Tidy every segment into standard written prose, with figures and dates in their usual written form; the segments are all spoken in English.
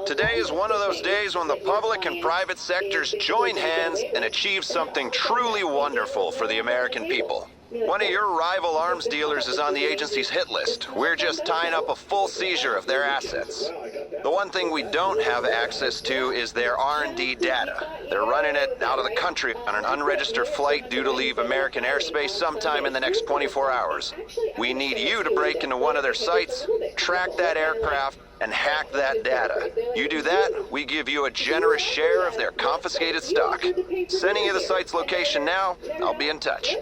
Today is one of those days when the public and private sectors join hands and achieve something truly wonderful for the American people. One of your rival arms dealers is on the agency's hit list. We're just tying up a full seizure of their assets. The one thing we don't have access to is their R&D data. They're running it out of the country on an unregistered flight due to leave American airspace sometime in the next 24 hours. We need you to break into one of their sites, track that aircraft, and hack that data. You do that, we give you a generous share of their confiscated stock. Sending you the site's location now. I'll be in touch.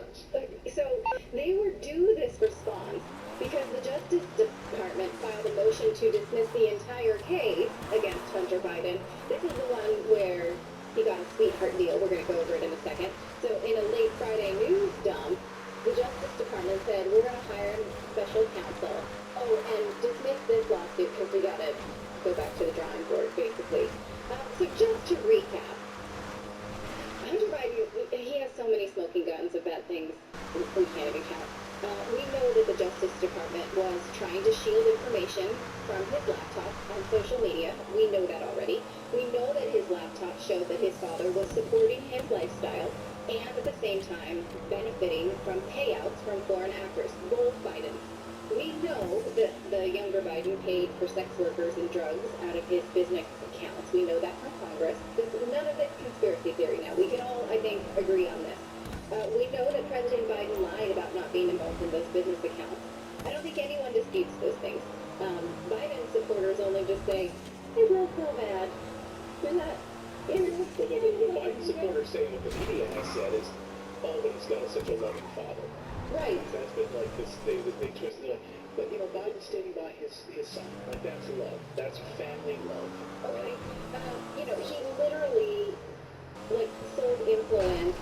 So they were due this response because the Justice Department filed a motion to dismiss the entire case against Hunter Biden. This is the one where he got a sweetheart deal. We're going to go over it in a second. So in a late Friday news dump, the Justice Department said, we're going to hire a special counsel. Oh, and dismiss this lawsuit because we got to go back to the drawing board, basically. So just to recap, Hunter Biden, he has so many smoking guns of bad things we can't even count. We know that the Justice Department was trying to shield information from his laptop on social media. We know that already. We know that his laptop showed that his father was supporting his lifestyle and at the same time benefiting from payouts from foreign actors, both Bidens. We know that the younger Biden paid for sex workers and drugs out of his business accounts. We know that from Congress. None of it's conspiracy theory now. We can all, I think, agree on this. We know that President Biden lied about not being involved in those business accounts. I don't think anyone disputes those things. Biden supporters only just say, hey, real so bad. You're not interested in it. What Biden supporters say what the media has said is, oh, but he's got such a loving father. Right. That's been like this, they twisted it. But, you know, Biden's standing by his son. Like, that's love. That's family love. Okay. You know, he literally, like, sold influence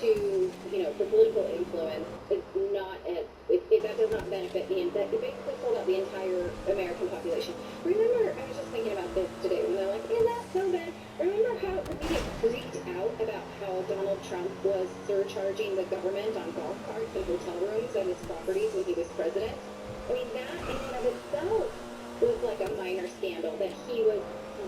to, you know, for political influence. It's not, that does not benefit it basically sold out the entire American population. Remember, I was just thinking about this today when they're like, is that so bad? Remember how the media freaked out about how Donald Trump was surcharging the government on golf carts and hotel rooms on his properties when he was president? I mean, that in and of itself was like a minor scandal, that he was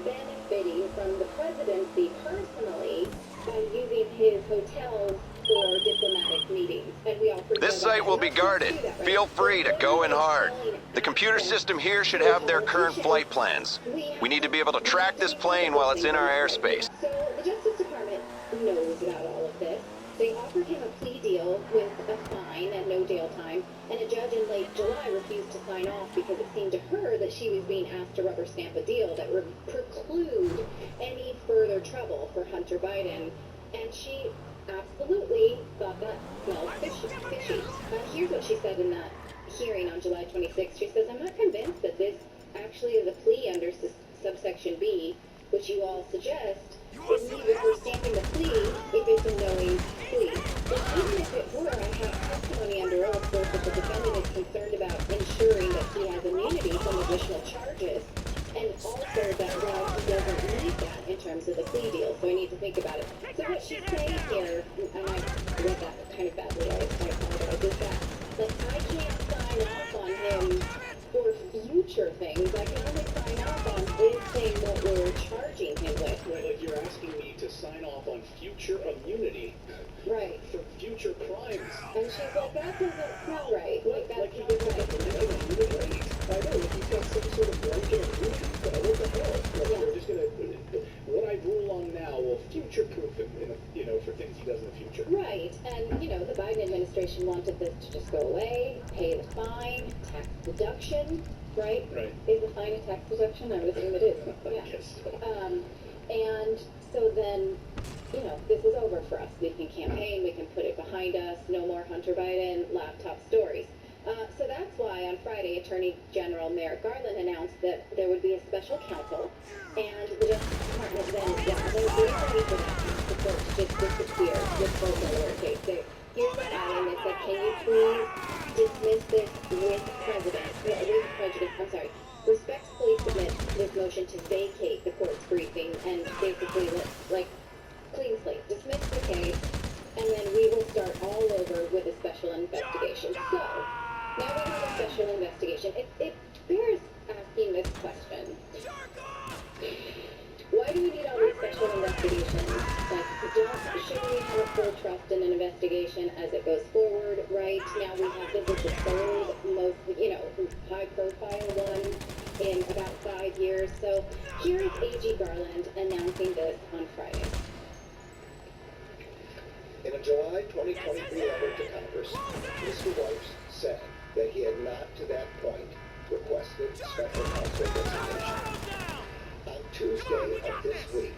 benefiting from the presidency personally by using his hotels for diplomatic meetings. And we all This site will be guarded. Feel free to go in hard. The computer system here should have their current flight plans. We need to be able to track this plane while it's in our airspace. So the Justice Department knows about all of this. They offered him a plea deal with a fine and no jail time, and a judge in late July refused to sign off because it seemed to her that she was being asked to rubber stamp a deal that would preclude any further trouble for Hunter Biden. And she absolutely thought that smelled fishy. Here's what she said in that hearing on July 26th. She says, I'm not convinced that this actually is a plea under subsection B, which you all suggest would mean that we're stamping the plea if it's a knowing plea. But even if it were, I have testimony under oath that the defendant is concerned about ensuring that he has immunity from additional charges, and also that, well, he doesn't need that in terms of the plea deal, so I need to think about it. So what she's saying here, and I read that kind of badly, I apologize, is that, like, I can't sign off on him for future things. I can only sign off on this thing that we're charging him with. Right, like you're asking me to sign off on future immunity. Right. For future crimes. And she's like, that doesn't smell right. Like, that's like he not gets right. like a right. I know, like he's got some sort of blanket immunity. What the hell? Like, Yeah. they're just gonna, what I rule on now will future-proof him, you know, for things he does in the future. Right. And, you know, the Biden administration wanted this to just go away, pay the fine, tax deduction, right? Right. Is the fine a tax deduction? I would assume it is. Yeah. Yes. And so then, you know, this is over for us. We can campaign, we can put it behind us, no more Hunter Biden laptop stories. So that's why on Friday, Attorney General Merrick Garland announced that there would be a special counsel, and the Justice Department then, they were ready for that the court to just disappear with both Delaware case. Here's the filing. They said, can you please dismiss this with prejudice, respectfully submit this motion to vacate the court's briefing and basically, like, clean slate, dismiss the case, and then we will start all over with a special investigation. So, now we have a special investigation. It bears asking this question. investigations. Like, should we have a full trust in an investigation as it goes forward, right? Now we have, this is the third most, high-profile one in about 5 years. So here is A.G. Garland announcing this on Friday. In a July 2023 letter to Congress, Mr. Weiss said that he had not to that point requested special counsel designation. On Tuesday of this week,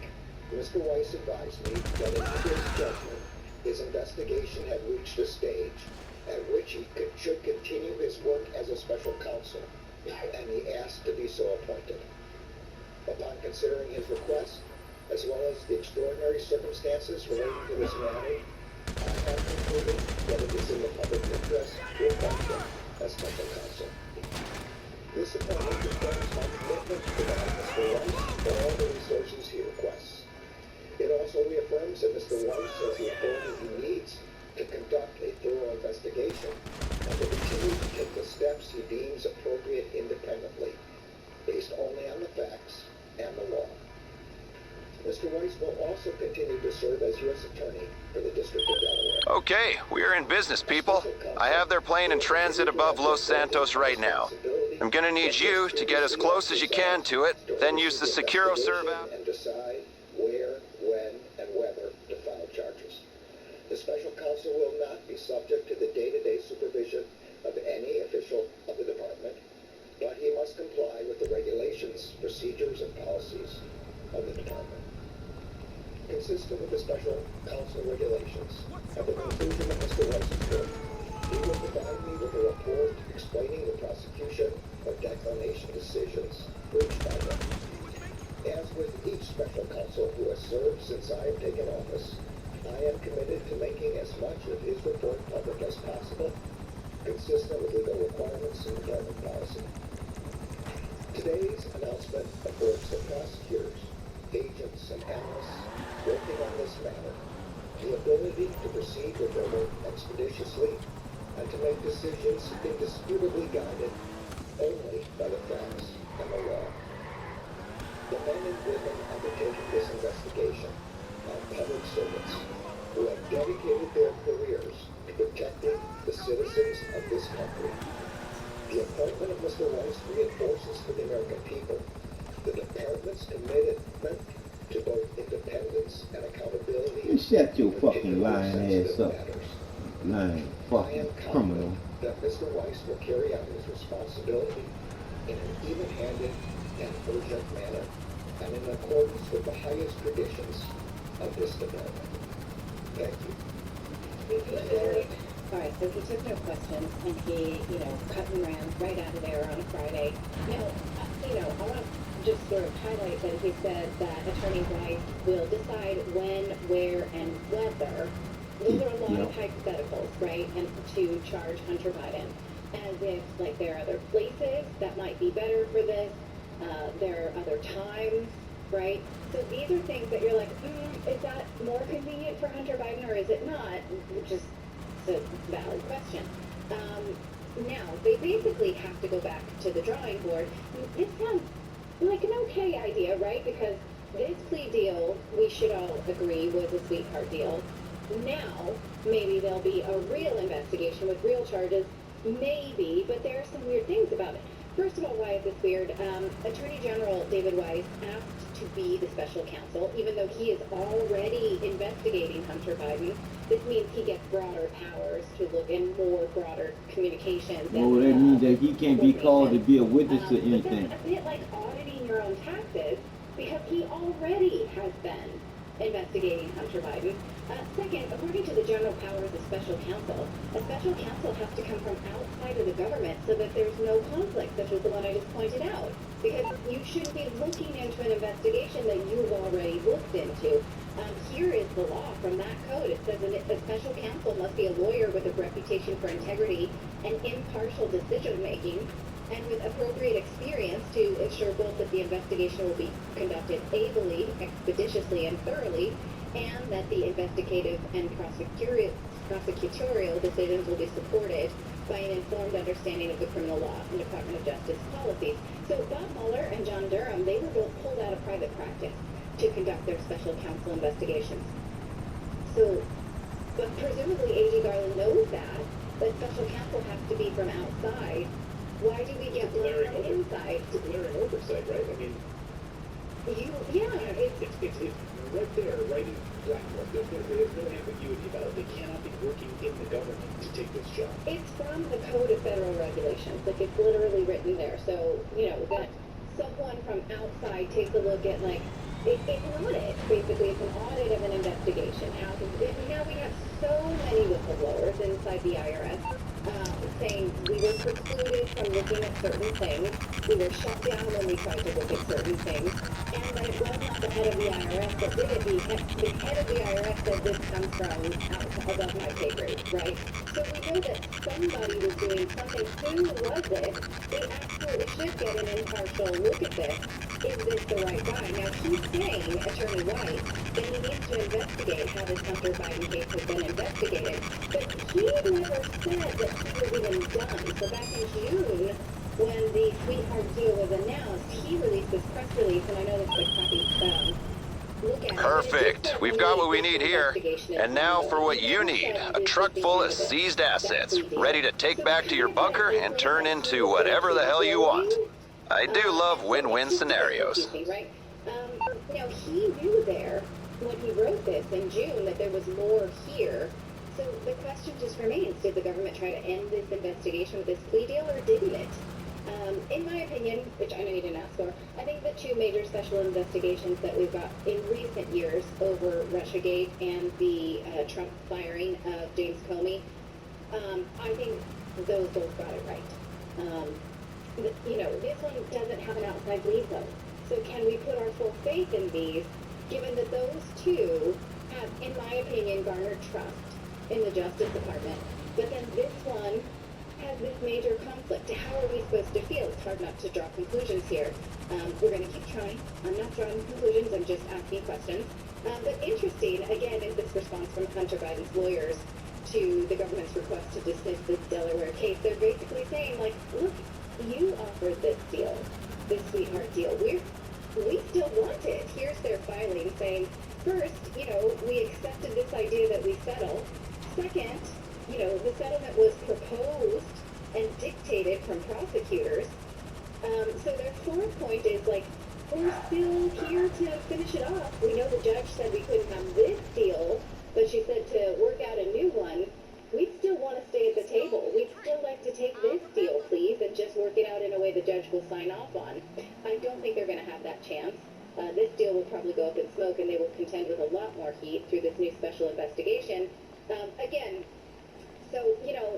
Mr. Weiss advised me that in his judgment, his investigation had reached a stage at which he should continue his work as a special counsel, and he asked to be so appointed. Upon considering his request, as well as the extraordinary circumstances relating to this matter, I have concluded that it is in the public interest to appoint him as special counsel. This appointment confirms my commitment to provide Mr. Weiss all the resources he requests. It also reaffirms that Mr. Weiss has the authority he needs to conduct a thorough investigation and to continue to take the steps he deems appropriate independently, based only on the facts and the law. Mr. Weiss will also continue to serve as U.S. Attorney for the District of Delaware. Okay, we're in business, people. I have their plane in transit above Los Santos right now. I'm gonna need you to get as close as you can to it, then use the SecuroServe app and decide where, when, and whether to file charges. The special counsel will not be subject to the day-to-day supervision of any official of the department, but he must comply with the regulations, procedures, and policies of the department. Consistent with the special counsel regulations, at the conclusion of Mr. Weiss's work, he will provide me with a report explaining the prosecution or declination decisions reached by them. As with each special counsel who has served since I have taken office, I am committed to making as much of his report public as possible, consistent with legal requirements and department policy. Today's announcement affords the prosecutors, agents, and analysts working on this matter the ability to proceed with their work expeditiously and to make decisions indisputably guided only by the facts and the law. The men and women undertaking this investigation are public servants who have dedicated their careers to protecting the citizens of this country. The appointment of Mr. Weiss reinforces for the American people the department's commitment to both independence and accountability. You shut your fucking lying ass up. Lying fucking criminal. That Mr. Weiss will carry out his responsibility in an even-handed and urgent manner and in accordance with the highest traditions of this department. Thank you. All right, so he took no questions, and he, cut and ran right out of there on a Friday. Now, I want to just sort of highlight that he said that Attorney Weiss will decide when, where, and whether. Those are a lot of hypotheticals, right? And to charge Hunter Biden as if, like, there are other places that might be better for this. There are other times, right? So these are things that you're like, is that more convenient for Hunter Biden or is it not? Which is a valid question. Now, they basically have to go back to the drawing board. This sounds like an okay idea, right? Because this plea deal, we should all agree, was a sweetheart deal. Now, maybe there'll be a real investigation with real charges. Maybe, but there are some weird things about it. First of all, why is this weird? Attorney General David Weiss asked to be the special counsel, even though he is already investigating Hunter Biden. This means he gets broader powers to look in more broader communications. Well, that means that he can't be called to be a witness to But anything. that's a bit like auditing your own taxes, because he already has been investigating Hunter Biden. Second, according to the general powers of special counsel, a special counsel has to come from outside of the government so that there's no conflict, such as the one I just pointed out. Because you shouldn't be looking into an investigation that you've already looked into. Here is the law from that code. It says a special counsel must be a lawyer with a reputation for integrity and impartial decision-making, and with appropriate experience to ensure both that the investigation will be conducted ably, expeditiously, and thoroughly, and that the investigative and prosecutorial decisions will be supported by an informed understanding of the criminal law and Department of Justice policies. So Bob Mueller and John Durham, they were both pulled out of private practice to conduct their special counsel investigations. So, but presumably A.G. Garland knows that, but special counsel has to be from outside. Why do we get one from inside? It's a glaring oversight, right? I mean, it's right there, right in black and white. There's no ambiguity about it. They cannot be working in the government to take this job. It's from the Code of Federal Regulations. Like, it's literally written there. So, that someone from outside takes a look at, like, it's an audit. Basically, it's an audit of an investigation. Now we have so many whistleblowers inside the IRS saying we were precluded from looking at certain things. We were shut down when we tried to look at certain things. And that it was not the head of the IRS that did it. The head of the IRS said this comes from above my pay grade, right? So we know that somebody was doing something. Who was it? They absolutely should get an impartial look at this. Is this the right guy? Now, he's saying, Attorney White, that he needs to investigate how this Hunter Biden case has been investigated. But he never said that he was even done. So back in June, when the sweetheart deal was announced, he released this press release, and I know this is a crappy look at it. Perfect. We've got what we need here. And now for what you need. A truck full of seized assets, ready to take back to your bunker and turn into whatever the hell you want. I do love win-win scenarios. Right? He knew there, when he wrote this in June, that there was more here. So the question just remains, did the government try to end this investigation with this plea deal, or didn't it? In my opinion, which I know you didn't ask for, I think the two major special investigations that we've got in recent years over Russiagate and the Trump firing of James Comey, I think those both got it right. This one doesn't have an outside lead though. So can we put our full faith in these, given that those two have, in my opinion, garnered trust in the Justice Department? But then this one has this major conflict. How are we supposed to feel? It's hard not to draw conclusions here. We're going to keep trying. I'm not drawing conclusions. I'm just asking questions. But interesting, again, is this response from Hunter Biden's lawyers to the government's request to dismiss this Delaware case. They're basically saying, like, look, you offered this deal, this sweetheart deal. We still want it. Here's their filing saying, first, we accepted this idea that we settle. Second, the settlement was proposed and dictated from prosecutors. So their fourth point is, like, we're still here to finish it off. We know the judge said we couldn't have this deal, but she said to work out a new one. We'd still want to stay at the table. We'd still like to take this deal, please, and just work it out in a way the judge will sign off on. I don't think they're going to have that chance. This deal will probably go up in smoke, and they will contend with a lot more heat through this new special investigation. Again, so,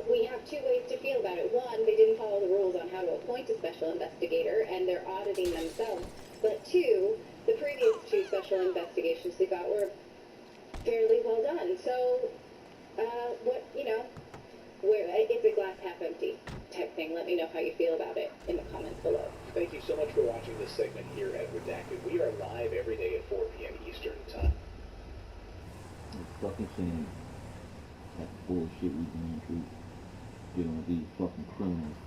we have two ways to feel about it. One, they didn't follow the rules on how to appoint a special investigator, and they're auditing themselves. But two, the previous two special investigations we got were fairly well done. So, it's a glass half empty type thing. Let me know how you feel about it in the comments below. Thank you so much for watching this segment here at Redacted. We are live every day at 4 p.m. Eastern Time. It's fucking shame. That bullshit we going through, dealing with these fucking criminals,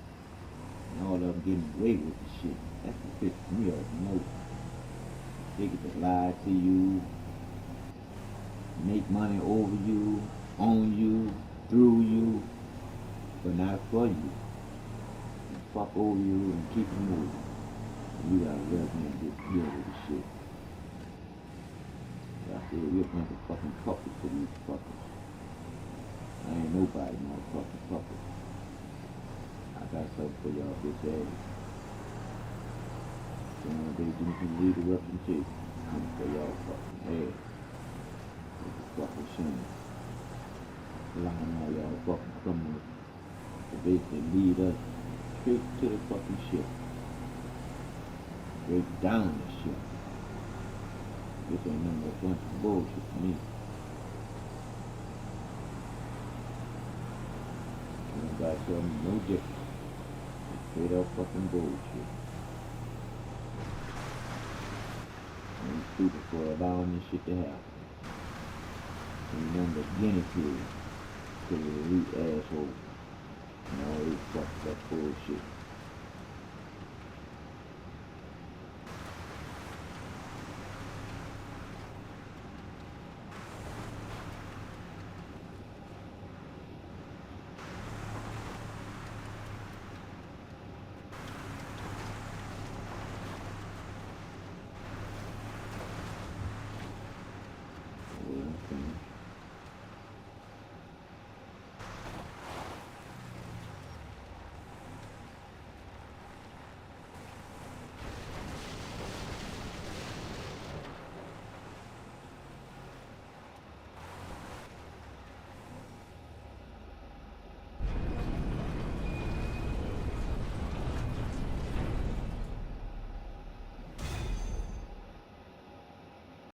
and all of them getting away with the shit. That's what pisses me off the most. They get to lie to you, make money over you, on you, through you, but not for you. And fuck over you and keep you moving. And you gotta let them get deal with the shit. I feel we're a bunch of fucking puppets to these fuckers. I ain't nobody, motherfucking puppet. I got something for y'all, bitch ass. They do some legal representation. I'm for y'all fucking head. It's a fucking shame. Allowing all y'all fucking criminals to basically lead us straight to the fucking ship. Straight down the ship. This ain't nothing but a bunch of bullshit to me. You guys tell me no difference. It's straight up fucking bullshit. I'm stupid for allowing this shit to happen. And remember, guinea pigs to the elite asshole. And all these fucked up bullshit.